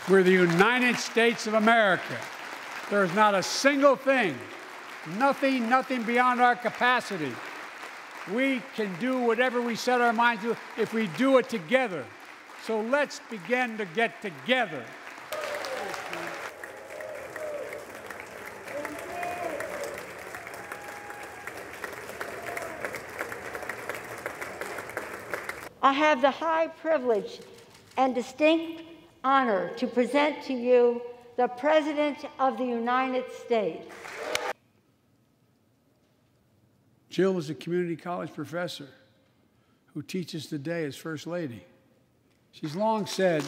We're the United States of America. There's not a single thing, nothing beyond our capacity. We can do whatever we set our minds to if we do it together. So let's begin to get together. I have the high privilege and distinct honor to present to you the President of the United States. Jill is a community college professor who teaches today as First Lady. She's long said,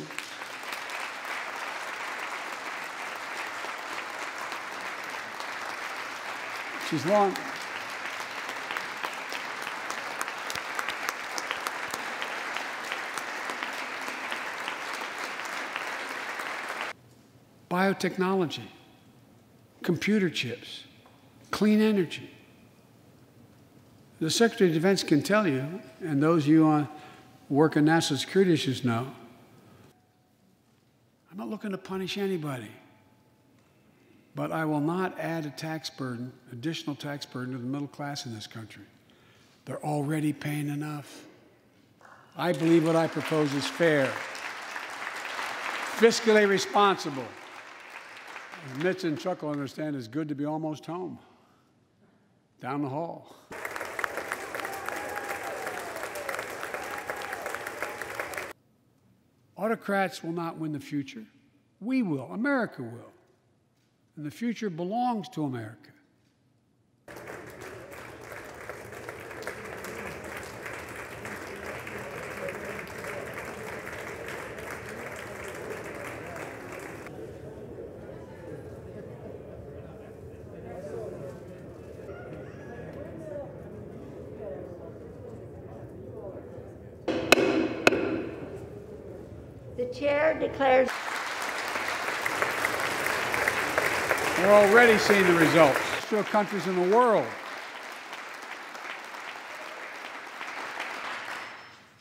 biotechnology, computer chips, clean energy. The Secretary of Defense can tell you, and those of you who work on national security issues know, I'm not looking to punish anybody, but I will not add a tax burden, additional tax burden to the middle class in this country. They're already paying enough. I believe what I propose is fair, fiscally responsible. As Mitch and Chuck will understand, it's good to be almost home, down the hall. Autocrats will not win the future. We will. America will. And the future belongs to America. The chair declares. We're already seeing the results. Still countries in the world.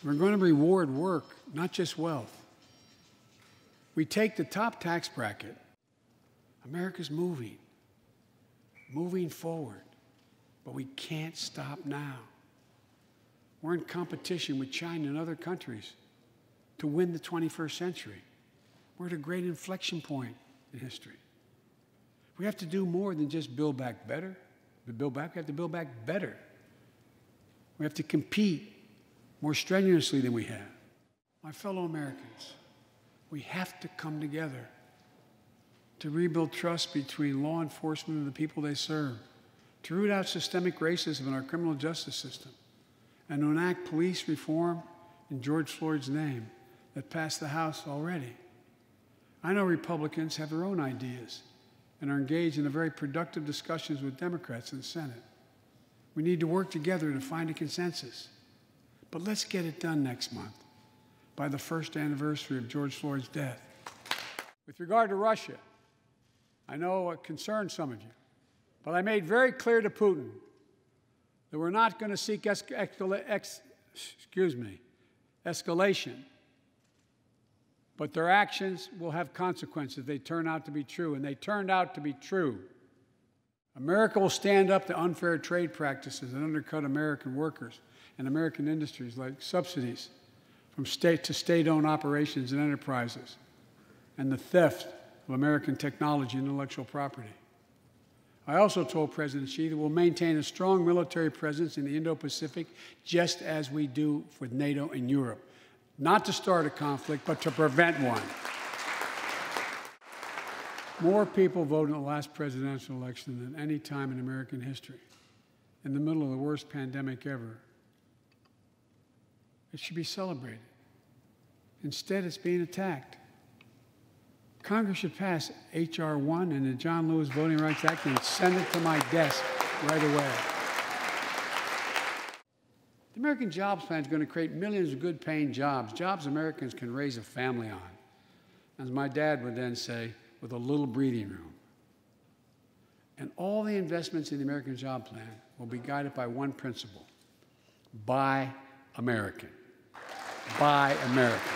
We're going to reward work, not just wealth. We take the top tax bracket. America's moving forward, but we can't stop now. We're in competition with China and other countries to win the 21st century. We're at a great inflection point in history. We have to do more than just build back better. We have to build back better. We have to compete more strenuously than we have. My fellow Americans, we have to come together to rebuild trust between law enforcement and the people they serve, to root out systemic racism in our criminal justice system, and to enact police reform in George Floyd's name that passed the House already. I know Republicans have their own ideas and are engaged in very productive discussions with Democrats in the Senate. We need to work together to find a consensus. But let's get it done next month, by the first anniversary of George Floyd's death. With regard to Russia, I know it concerns some of you, but I made very clear to Putin that we're not going to seek escalation, but their actions will have consequences. They turn out to be true, and they turned out to be true. America will stand up to unfair trade practices that undercut American workers and American industries, like subsidies from state to state-owned operations and enterprises, and the theft of American technology and intellectual property. I also told President Xi that we'll maintain a strong military presence in the Indo-Pacific, just as we do with NATO and Europe. Not to start a conflict, but to prevent one. More people voted in the last presidential election than any time in American history, in the middle of the worst pandemic ever. It should be celebrated. Instead, it's being attacked. Congress should pass H.R. 1 and the John Lewis Voting Rights Act and send it to my desk right away. The American Jobs Plan is going to create millions of good-paying jobs, jobs Americans can raise a family on. As my dad would then say, with a little breathing room. And all the investments in the American Job Plan will be guided by one principle: buy American. Buy American.